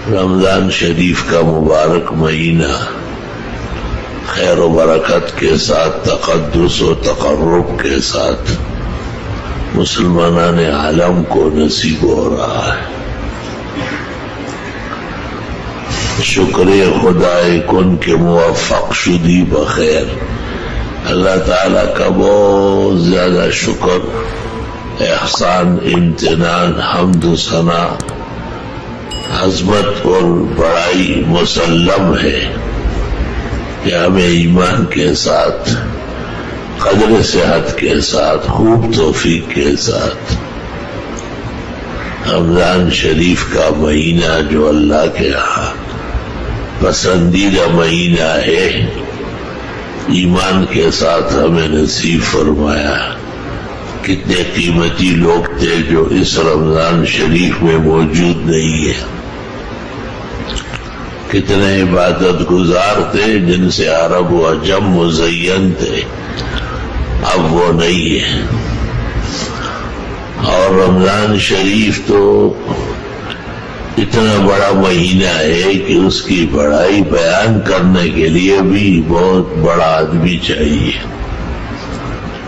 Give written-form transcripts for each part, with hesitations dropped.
رمضان شریف کا مبارک مہینہ خیر و برکت کے ساتھ، تقدس و تقرب کے ساتھ مسلمانان عالم کو نصیب ہو رہا ہے۔ شکر خدائے کن کے موفق شدی بخیر، اللہ تعالیٰ کا بہت زیادہ شکر، احسان، امتنان، حمد و ثنا، عظمت اور بڑائی مسلم ہے کہ ہمیں ایمان کے ساتھ، قدر صحت کے ساتھ، خوب توفیق کے ساتھ رمضان شریف کا مہینہ جو اللہ کے یہاں پسندیدہ مہینہ ہے، ایمان کے ساتھ ہمیں نصیب فرمایا۔ کتنے قیمتی لوگ تھے جو اس رمضان شریف میں موجود نہیں ہے، کتنے عبادت گزار تھے جن سے عرب و عجم مزین تھے، اب وہ نہیں ہے۔ اور رمضان شریف تو اتنا بڑا مہینہ ہے کہ اس کی بڑائی بیان کرنے کے لیے بھی بہت بڑا آدمی چاہیے۔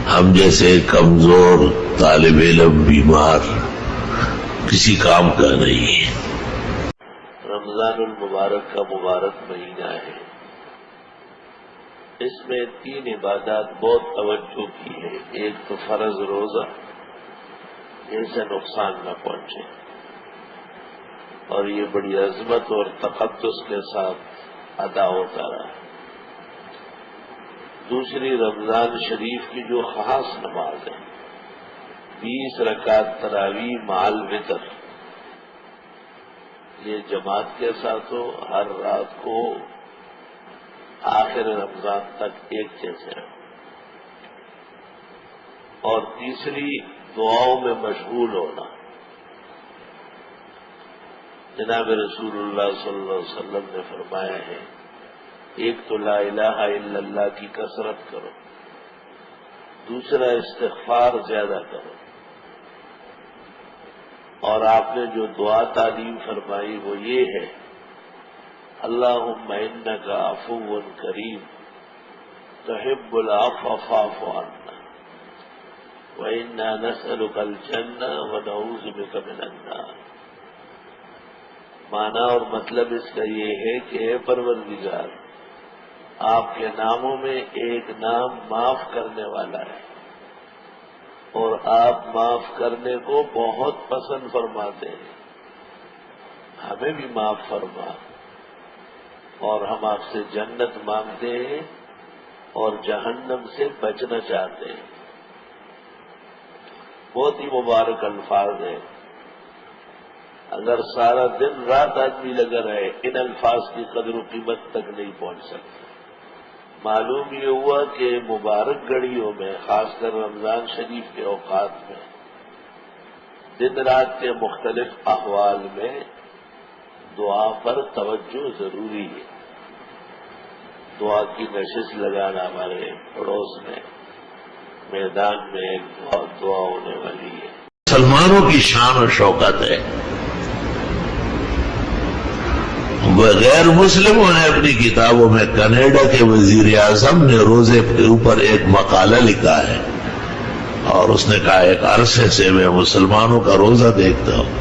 ہم جیسے کمزور طالب علم، بیمار، کسی کام کا نہیں ہے۔ رمضان المبارک کا مبارک مہینہ ہے، اس میں 3 عبادات بہت توجہ کی ہے۔ ایک تو فرض روزہ، جیسے نقصان نہ پہنچے، اور یہ بڑی عظمت اور تقدس کے ساتھ ادا ہوتا رہا۔ دوسری رمضان شریف کی جو خاص نماز ہے، 20 رکعت تراویح مال وتر، یہ جماعت کے ساتھ ہو، ہر رات کو آخر رمضان تک ایک جیسے ہو۔ اور تیسری دعاؤں میں مشغول ہونا۔ جناب رسول اللہ صلی اللہ علیہ وسلم نے فرمایا ہے، ایک تو لا الہ الا اللہ کی کثرت کرو، دوسرا استغفار زیادہ کرو، اور آپ نے جو دعا تعلیم فرمائی وہ یہ ہے، اللہم انک عفو کریم تحب العفو فاعف عنا وانا نسألک الجنہ ونعوذ بک من النار۔ معنی اور مطلب اس کا یہ ہے کہ اے پروردگار، آپ کے ناموں میں ایک نام معاف کرنے والا ہے، اور آپ معاف کرنے کو بہت پسند فرماتے ہیں، ہمیں بھی معاف فرما، اور ہم آپ سے جنت مانگتے ہیں اور جہنم سے بچنا چاہتے ہیں۔ بہت ہی مبارک الفاظ ہیں، اگر سارا دن رات آدمی لگا رہے ان الفاظ کی قدر و قیمت تک نہیں پہنچ سکتا۔ معلوم یہ ہوا کہ مبارک گھڑیوں میں، خاص کر رمضان شریف کے اوقات میں، دن رات کے مختلف احوال میں دعا پر توجہ ضروری ہے۔ دعا کی نشست لگانا ہمارے پڑوس میں، میدان میں ایک دعا ہونے والی ہے۔ مسلمانوں کی شان و شوکت ہے، غیر مسلموں نے اپنی کتابوں میں، کینیڈا کے وزیر اعظم نے روزے کے اوپر ایک مقالہ لکھا ہے، اور اس نے کہا ایک عرصے سے میں مسلمانوں کا روزہ دیکھتا ہوں،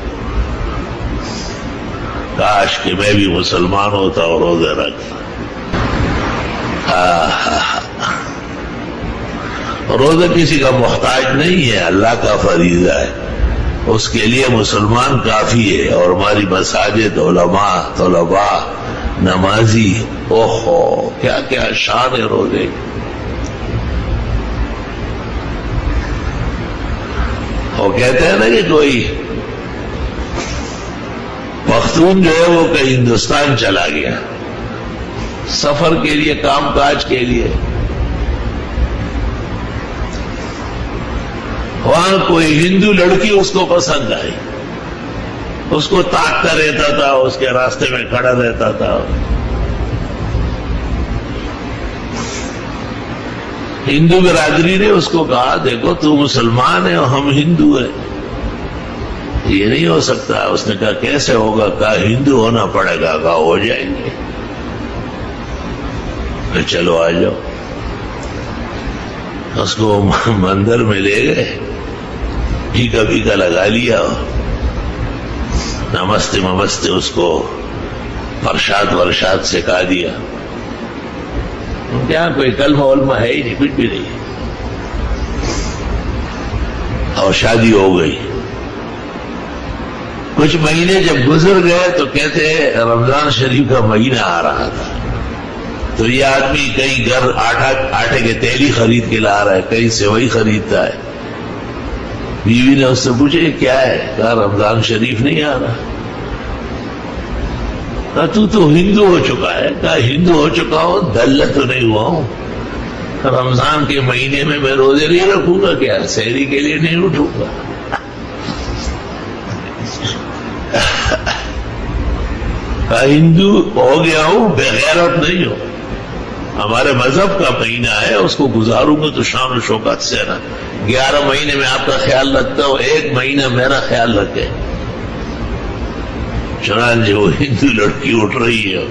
کاش کہ میں بھی مسلمان ہوتا اور روزے رکھتا۔ روزہ کسی کا محتاج نہیں ہے، اللہ کا فریضہ ہے، اس کے لیے مسلمان کافی ہے۔ اور ہماری مساجد، علماء، طلباء، نمازی، اوہو کیا کیا شان ہے روزے۔ وہ کہتے ہیں نا کہ کوئی پختون جو ہے وہ کہیں ہندوستان چلا گیا سفر کے لیے، کام کاج کے لیے، وہاں کوئی ہندو لڑکی اس کو پسند آئی، اس کو تاکتا رہتا تھا، اس کے راستے میں کھڑا رہتا تھا۔ ہندو برادری نے اس کو کہا دیکھو تو مسلمان ہے اور ہم ہندو ہیں، یہ نہیں ہو سکتا. اس نے کہا کیسے ہوگا؟ کہا ہندو ہونا پڑے گا. کہا ہو جائیں گے. چلو آ جاؤ. اس کو مندر میں لے گئے, ٹیکا بیکا لگا لیا, نمستے ممستے اس کو پرشاد ورشاد سکھا دیا. کیا کوئی کلمہ علمہ ہے ہی نہیں, کچھ بھی نہیں. اور شادی ہو گئی. کچھ مہینے جب گزر گئے تو کہتے رمضان شریف کا مہینہ آ رہا تھا, تو یہ آدمی کئی گھر آٹے کے تیلی خرید کے لا رہا ہے, کئی سیوئی خریدتا ہے. بیوی نے اس سے پوچھا یہ کیا ہے؟ کہا رمضان شریف نہیں آ رہا. کہا تو ہندو ہو چکا ہے. کہا ہندو ہو چکا ہو, دلہ تو نہیں ہوا ہوں. رمضان کے مہینے میں روزے نہیں رکھوں گا کیا؟ سحری کے لیے نہیں اٹھوں گا. کہا ہندو ہو گیا ہوں, بے غیرت نہیں ہو. ہمارے مذہب کا مہینہ ہے, اس کو گزاروں گا تو شان و شوکت سے نا. 11 مہینے میں آپ کا خیال رکھتا ہوں, 1 مہینہ میرا خیال رکھے. چنانچہ وہ ہندو لڑکی اٹھ رہی ہے,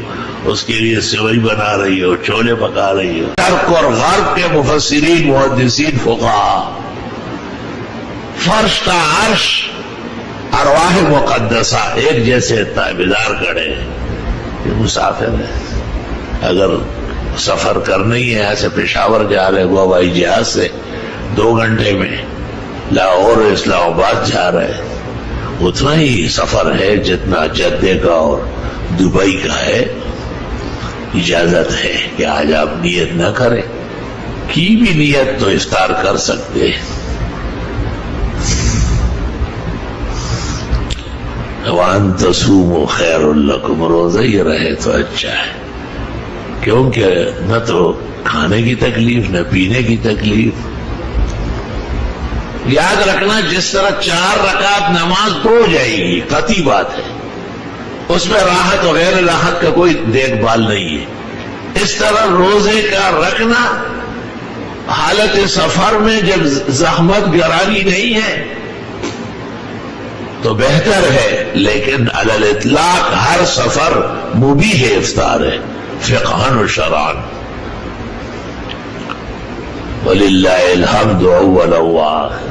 اس کے لیے سیوئی بنا رہی ہے, چھولے پکا رہی ہے. شرق اور غرب کے مفسرین محدثین فقہا, فرش کا عرش ارواح مقدسہ ایک جیسے تابعدار کھڑے ہیں. یہ مسافر ہے, اگر سفر کرنا ہی ہے, ایسے پشاور جا رہے گوا ہوائی جہاز سے 2 گھنٹے میں لاہور اسلام آباد جا رہے, اتنا ہی سفر ہے جتنا جدے کا اور دبئی کا ہے. اجازت ہے کہ آج آپ نیت نہ کریں, کی بھی نیت تو افطار کر سکتے. وَأَن تَصُومُوا خَيْرٌ لَكُمْ, روزہ ہی رہے تو اچھا ہے, کیونکہ نہ تو کھانے کی تکلیف نہ پینے کی تکلیف. یاد رکھنا جس طرح 4 رکعت نماز ہو جائے گی قطعی بات ہے, اس میں راحت و غیر راحت کا کوئی دیکھ بھال نہیں ہے. اس طرح روزے کا رکھنا حالت سفر میں جب زحمت گرانی نہیں ہے تو بہتر ہے, لیکن علی الاطلاق ہر سفر مبیح افطار ہے فقہاً و شرعاً. وَلِلَّهِ الْحَمْدُ أَوَّلًا وَآخِرًا.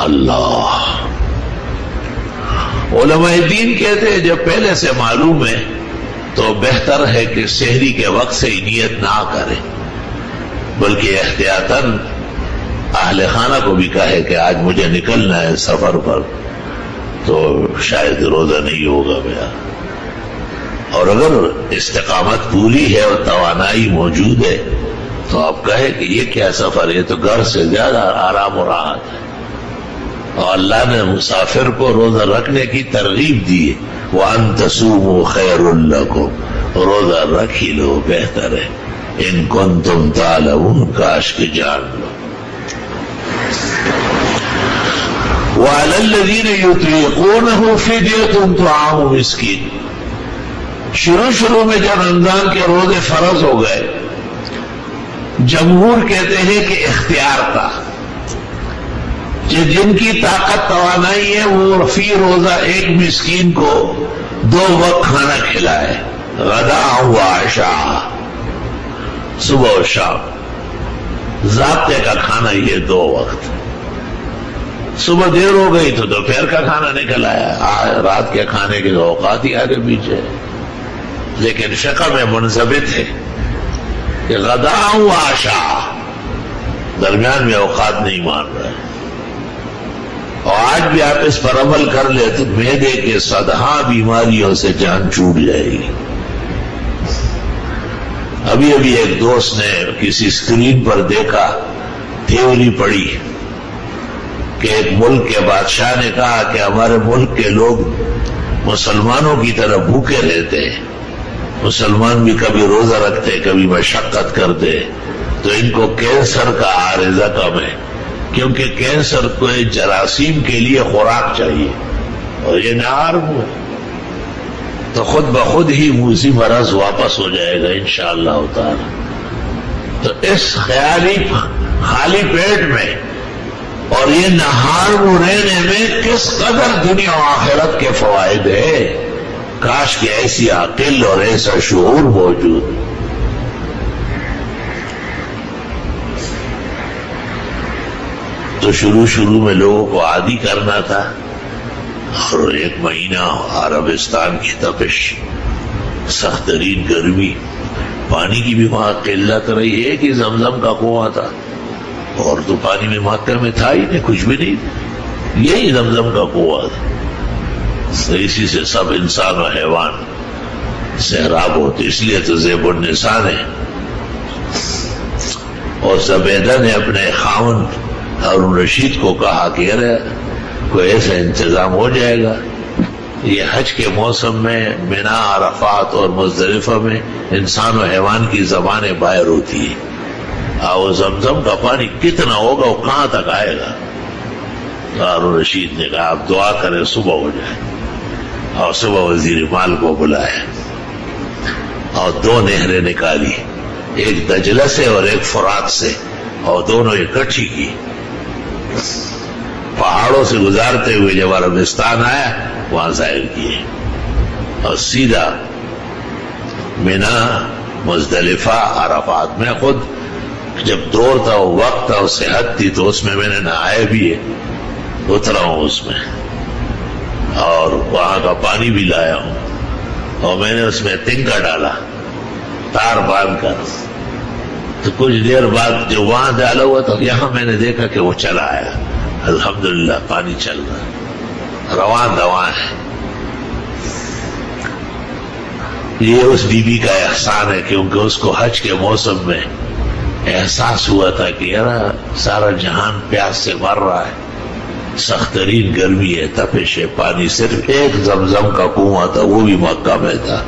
اللہ. علماء دین کہتے ہیں جب پہلے سے معلوم ہے تو بہتر ہے کہ سحری کے وقت سے ہی نیت نہ کرے, بلکہ احتیاطاً اہل خانہ کو بھی کہے کہ آج مجھے نکلنا ہے سفر پر, تو شاید روزہ نہیں ہوگا میرا. اور اگر استقامت پوری ہے اور توانائی موجود ہے تو آپ کہے کہ یہ کیا سفر ہے, تو گھر سے زیادہ آرام و راحت ہے. اور اللہ نے مسافر کو روزہ رکھنے کی ترغیب دی ہے, وَأَن تَصُومُوا خَيْرٌ لَكُمْ, روزہ رکھ ہی لو بہتر ہے. ان کنتم تعلمون, کاش کہ جان لو. وَعَلَى الَّذِينَ يُطِيقُونَهُ فِدْيَةٌ طَعَامُ مِسْكِينٍ. شروع میں جب رمضان کے روزے فرض ہو گئے, جمہور کہتے ہیں کہ اختیار تھا, جن کی طاقت توانائی ہے وہ فی روزہ ایک مسکین کو 2 وقت کھانا کھلائے, غداء و عشاء, صبح و شام. ضابطے کا کھانا یہ 2 وقت. صبح دیر ہو گئی تو دوپہر کا کھانا نکل آیا, رات کے کھانے کے اوقات ہی آگے پیچھے. لیکن فقہ میں منضبط ہے کہ غداء و عشاء, درمیان میں اوقات نہیں مان رہا ہے. اور آج بھی آپ اس پر عمل کر لیں تو معدے کے 100 بیماریوں سے جان چھوٹ جائے گی. ابھی ایک دوست نے کسی اسکرین پر دیکھا, تھیوری پڑھی کہ ایک ملک کے بادشاہ نے کہا کہ ہمارے ملک کے لوگ مسلمانوں کی طرح بھوکے رہتے ہیں, مسلمان بھی کبھی روزہ رکھتے کبھی مشقت کرتے, تو ان کو کینسر کا عارضہ کم ہے, کیونکہ کینسر کو جراثیم کے لیے خوراک چاہیے اور یہ نعارم ہے, تو خود بخود ہی موذی مرض واپس ہو جائے گا انشاءاللہ تعالی. تو اس خالی پیٹ میں اور یہ نہار میں رہنے میں کس قدر دنیا و آخرت کے فوائد ہے. کاش کہ ایسی عقل اور ایسا شعور موجود. تو شروع میں لوگوں کو عادی کرنا تھا. اور 1 مہینہ عربستان کی تپش، سخت ترین گرمی، پانی کی بھی وہاں قلت رہی. ایک ہی زمزم کا کنواں تھا، اور تو پانی میں مکہ میں تھا ہی نہیں، کچھ بھی نہیں، یہی زمزم کا کنواں تھا. اسی سے سب انسان و حیوان سیراب ہوتے. اس لیے تو زیب النساء نے اور زبیدہ نے اپنے خاوند ہارون رشید کو کہا کہ ارے کوئی ایسا انتظام ہو جائے گا. یہ حج کے موسم میں مینا، عرفات اور مزدلفہ میں انسان و حیوان کی زبانیں باہر ہوتی ہیں. اور زمزم کا پانی کتنا ہوگا، وہ کہاں تک آئے گا؟ ہارون رشید نے کہا آپ دعا کریں صبح ہو جائے. اور صبح وزیر مال کو بلایا اور 2 نہریں نکالی، ایک دجلہ سے اور ایک فرات سے، اور دونوں اکٹھی کی. پہاڑوں سے گزارتے ہوئے جب عربستان آیا وہاں ظاہر کیے، اور سیدھا مینا، مزدلفہ، عرفات. میں خود جب دور تھا، وقت تھا، صحت تھی، تو اس میں نے نہایا بھی ہے، اترا ہوں اس میں، اور وہاں کا پانی بھی لایا ہوں. اور میں نے اس میں تنکا ڈالا تار باندھ کر. تو کچھ دیر بعد جو وہاں ڈالا ہوا تھا، یہاں میں نے دیکھا کہ وہ چلا آیا. الحمدللہ پانی چل رہا، رواں دواں ہے. یہ اس بی بی کا احسان ہے، کیونکہ اس کو حج کے موسم میں احساس ہوا تھا کہ یار سارا جہان پیاس سے مر رہا ہے، سخت ترین گرمی ہے، تپش ہے. پانی صرف ایک زمزم کا کنواں تھا، وہ بھی مکہ میں تھا.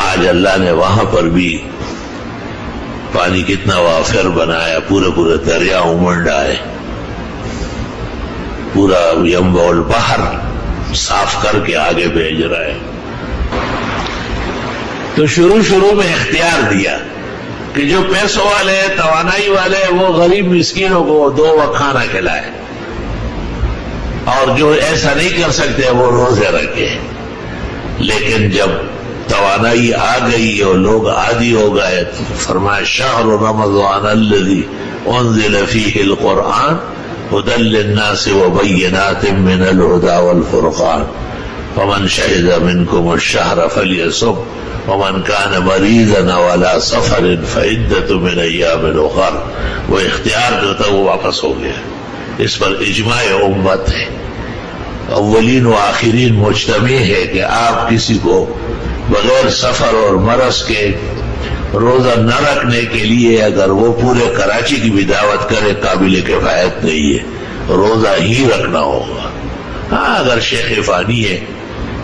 آج اللہ نے وہاں پر بھی پانی کتنا وافر بنایا، پورے دریا امنڈ آئے، پورا ینبع البحر صاف کر کے آگے بھیج رہا ہے. تو شروع میں اختیار دیا کہ جو پیسوں والے، توانائی والے، وہ غریب مسکینوں کو 2 وقت کھانا کھلائے، اور جو ایسا نہیں کر سکتے وہ روزے رکھے. لیکن جب توانائی آ گئی اور لوگ عادی ہو گئے تو فرمایا شہر رمضان الذی انزل فیہ القرآن ھدی للناس وبینات من الھدی والفرقان فمن شہد منکم الشہر فلیصم ومن کان مریضا او علی سفر فعدۃ من ایام اخر. وہ اختیار جو تھا وہ واپس ہو گیا. اس پر اجماع امت ہے، اولین و آخرین مجتمع ہے کہ آپ کسی کو بغیر سفر اور مرض کے روزہ نہ رکھنے کے لیے اگر وہ پورے کراچی کی بھی دعوت کرے قابل کفایت نہیں ہے، روزہ ہی رکھنا ہوگا. ہاں اگر شیخ فانی ہے،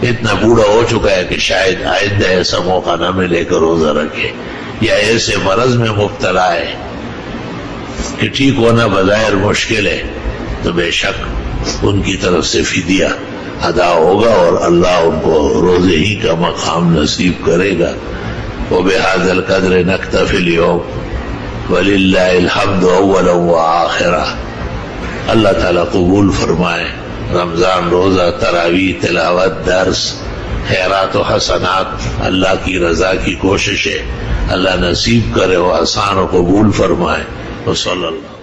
اتنا بوڑھا ہو چکا ہے کہ شاید آئندہ ایسا موقع نہ ملے کہ روزہ رکھے، یا ایسے مرض میں مبتلا ہے کہ ٹھیک ہونا بظاہر مشکل ہے، تو بے شک ان کی طرف سے فدیہ ادا ہوگا اور اللہ ان کو روزے ہی کا مقام نصیب کرے گا. وبہذا القدر نکتفی اليوم وللہ الحمد اولا وآخرا. اللہ تعالیٰ قبول فرمائے. رمضان روزہ، تراویح، تلاوت، درس، خیرات و حسنات، اللہ کی رضا کی کوششیں اللہ نصیب کرے و آسان و قبول فرمائے. وصلی اللہ